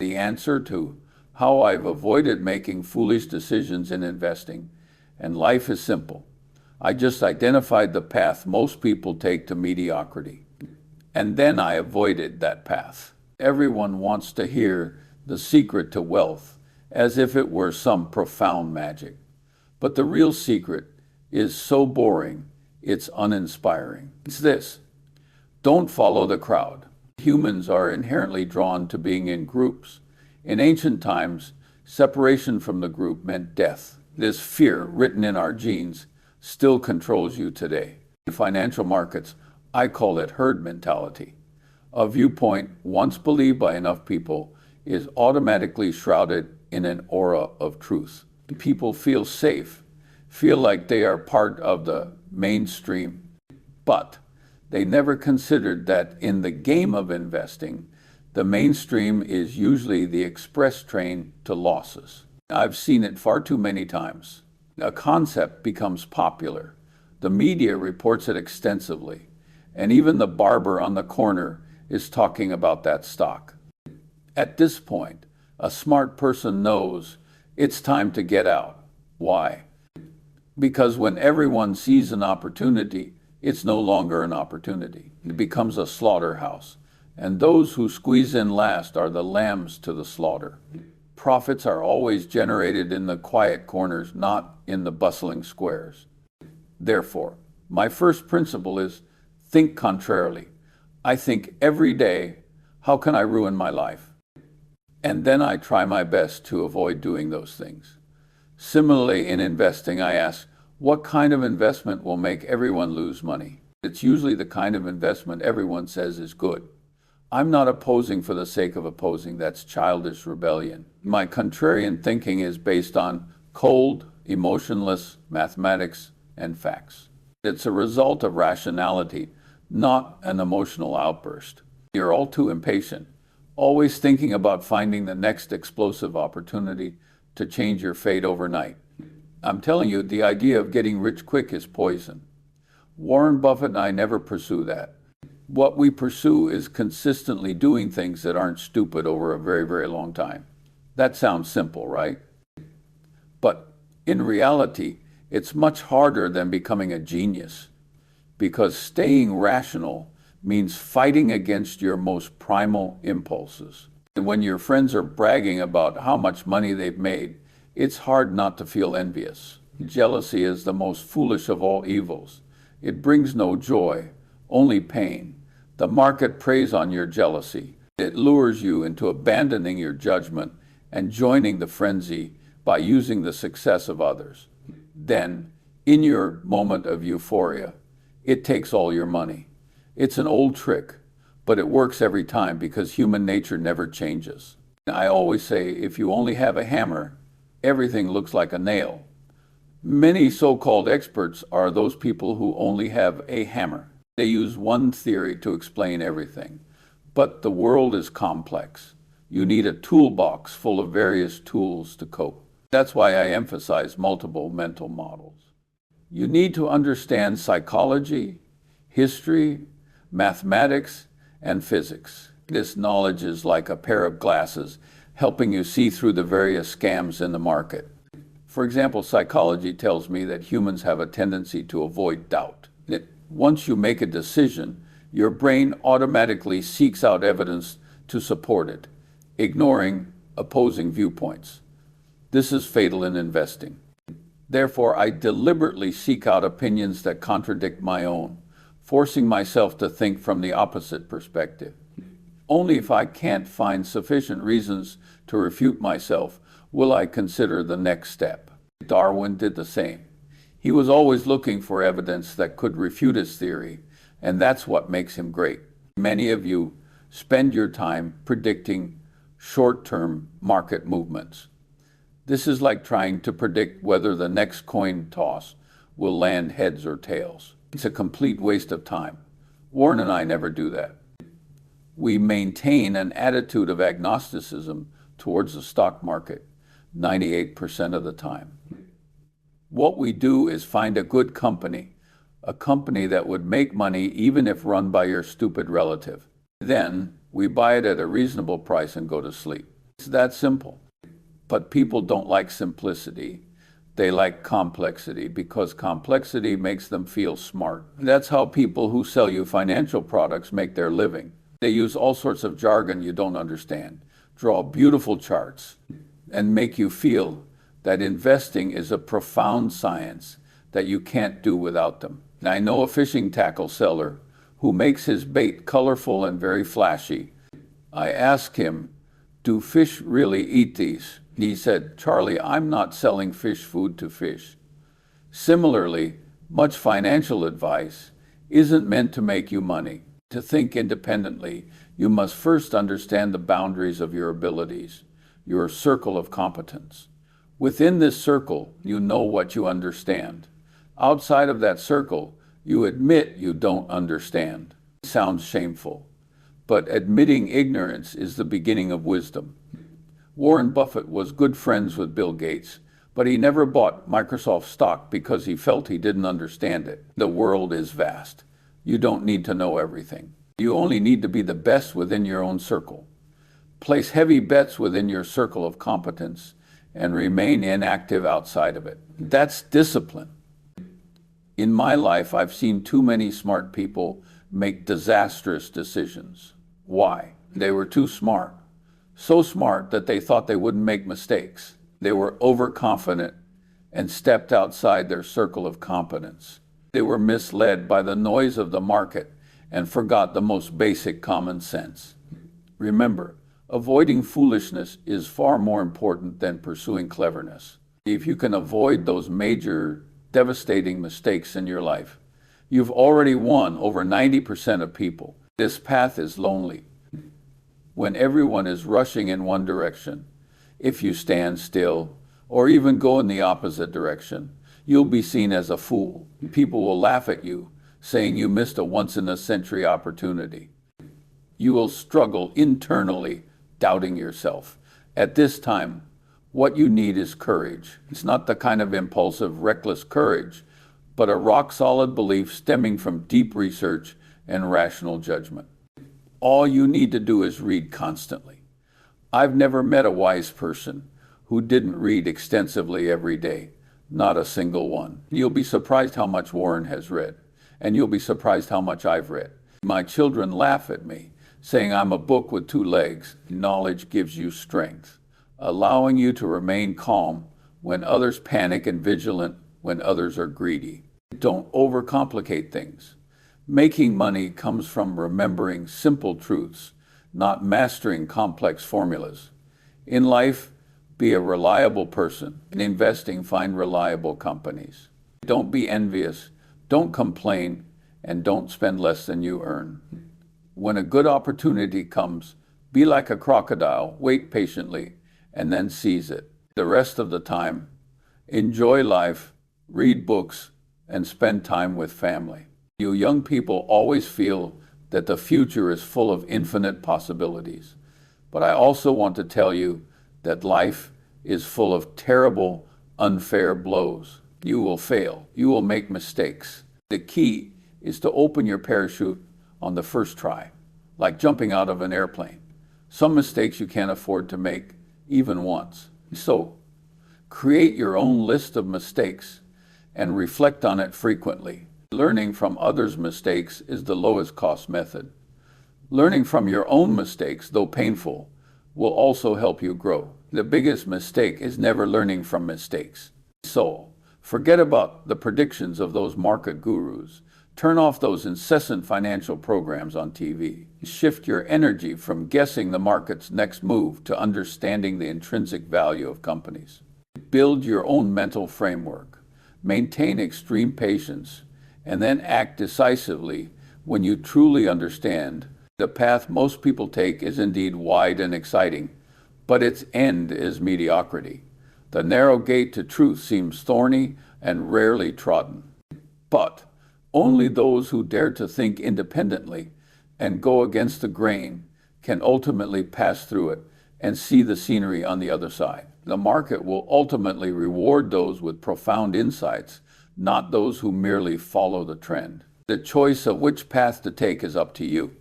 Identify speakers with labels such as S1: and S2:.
S1: The answer to how I've avoided making foolish decisions in investing, and life is simple. I just identified the path most people take to mediocrity, and then I avoided that path. Everyone wants to hear the secret to wealth as if it were some profound magic. But the real secret is so boring, it's uninspiring. It's this: don't follow the crowd. Humans are inherently drawn to being in groups. In ancient times, separation from the group meant death. This fear, written in our genes, still controls you today. In financial markets, I call it herd mentality. A viewpoint once believed by enough people is automatically shrouded in an aura of truth. People feel safe, feel like they are part of the mainstream, but they never considered that in the game of investing, the mainstream is usually the express train to losses. I've seen it far too many times. A concept becomes popular. The media reports it extensively, and even the barber on the corner is talking about that stock. At this point, a smart person knows it's time to get out. Why? Because when everyone sees an opportunity, it's no longer an opportunity. It becomes a slaughterhouse, and those who squeeze in last are the lambs to the slaughter. Profits are always generated in the quiet corners, not in the bustling squares. Therefore, my first principle is think contrarily. I think every day, how can I ruin my life? And then I try my best to avoid doing those things. Similarly, in investing, I ask, what kind of investment will make everyone lose money? It's usually the kind of investment everyone says is good. I'm not opposing for the sake of opposing. That's childish rebellion. My contrarian thinking is based on cold, emotionless mathematics and facts. It's a result of rationality, not an emotional outburst. You're all too impatient, always thinking about finding the next explosive opportunity to change your fate overnight. I'm telling you, the idea of getting rich quick is poison. Warren Buffett and I never pursue that. What we pursue is consistently doing things that aren't stupid over a very, very long time. That sounds simple, right? But in reality, it's much harder than becoming a genius, because staying rational means fighting against your most primal impulses. And when your friends are bragging about how much money they've made, it's hard not to feel envious. Jealousy is the most foolish of all evils. It brings no joy, only pain. The market preys on your jealousy. It lures you into abandoning your judgment and joining the frenzy by using the success of others. Then, in your moment of euphoria, it takes all your money. It's an old trick, but it works every time because human nature never changes. I always say, if you only have a hammer, everything looks like a nail. Many so-called experts are those people who only have a hammer. They use one theory to explain everything. But the world is complex. You need a toolbox full of various tools to cope. That's why I emphasize multiple mental models. You need to understand psychology, history, mathematics, and physics. This knowledge is like a pair of glasses, helping you see through the various scams in the market. For example, psychology tells me that humans have a tendency to avoid doubt. Once you make a decision, your brain automatically seeks out evidence to support it, ignoring opposing viewpoints. This is fatal in investing. Therefore, I deliberately seek out opinions that contradict my own, forcing myself to think from the opposite perspective. Only if I can't find sufficient reasons to refute myself will I consider the next step. Darwin did the same. He was always looking for evidence that could refute his theory, and that's what makes him great. Many of you spend your time predicting short-term market movements. This is like trying to predict whether the next coin toss will land heads or tails. It's a complete waste of time. Warren and I never do that. We maintain an attitude of agnosticism towards the stock market 98% of the time. What we do is find a good company, a company that would make money even if run by your stupid relative. Then we buy it at a reasonable price and go to sleep. It's that simple. But people don't like simplicity. They like complexity because complexity makes them feel smart. That's how people who sell you financial products make their living. They use all sorts of jargon you don't understand, draw beautiful charts, and make you feel that investing is a profound science that you can't do without them. Now, I know a fishing tackle seller who makes his bait colorful and very flashy. I asked him, "Do fish really eat these?" He said, "Charlie, I'm not selling fish food to fish." Similarly, much financial advice isn't meant to make you money. To think independently, you must first understand the boundaries of your abilities, your circle of competence. Within this circle, you know what you understand. Outside of that circle, you admit you don't understand. It sounds shameful, but admitting ignorance is the beginning of wisdom. Warren Buffett was good friends with Bill Gates, but he never bought Microsoft stock because he felt he didn't understand it. The world is vast. You don't need to know everything. You only need to be the best within your own circle. Place heavy bets within your circle of competence and remain inactive outside of it. That's discipline. In my life, I've seen too many smart people make disastrous decisions. Why? They were too smart. So smart that they thought they wouldn't make mistakes. They were overconfident and stepped outside their circle of competence. They were misled by the noise of the market and forgot the most basic common sense. Remember, avoiding foolishness is far more important than pursuing cleverness. If you can avoid those major, devastating mistakes in your life, you've already won over 90% of people. This path is lonely. When everyone is rushing in one direction, if you stand still or even go in the opposite direction, you'll be seen as a fool. People will laugh at you, saying you missed a once-in-a-century opportunity. You will struggle internally, doubting yourself. At this time, what you need is courage. It's not the kind of impulsive, reckless courage, but a rock-solid belief stemming from deep research and rational judgment. All you need to do is read constantly. I've never met a wise person who didn't read extensively every day. Not a single one. You'll be surprised how much Warren has read, and you'll be surprised how much I've read. My children laugh at me, saying I'm a book with two legs. Knowledge gives you strength, allowing you to remain calm when others panic and vigilant when others are greedy. Don't overcomplicate things. Making money comes from remembering simple truths, not mastering complex formulas. In life, be a reliable person. In investing, find reliable companies. Don't be envious, don't complain, and don't spend less than you earn. When a good opportunity comes, be like a crocodile, wait patiently, and then seize it. The rest of the time, enjoy life, read books, and spend time with family. You young people always feel that the future is full of infinite possibilities. But I also want to tell you that life is full of terrible, unfair blows. You will fail. You will make mistakes. The key is to open your parachute on the first try, like jumping out of an airplane. Some mistakes you can't afford to make even once. So, create your own list of mistakes and reflect on it frequently. Learning from others' mistakes is the lowest cost method. Learning from your own mistakes, though painful, will also help you grow. The biggest mistake is never learning from mistakes. So, forget about the predictions of those market gurus. Turn off those incessant financial programs on TV. Shift your energy from guessing the market's next move to understanding the intrinsic value of companies. Build your own mental framework. Maintain extreme patience, and then act decisively when you truly understand the path most people take is indeed wide and exciting, but its end is mediocrity. The narrow gate to truth seems thorny and rarely trodden. But only those who dare to think independently and go against the grain can ultimately pass through it and see the scenery on the other side. The market will ultimately reward those with profound insights, not those who merely follow the trend. The choice of which path to take is up to you.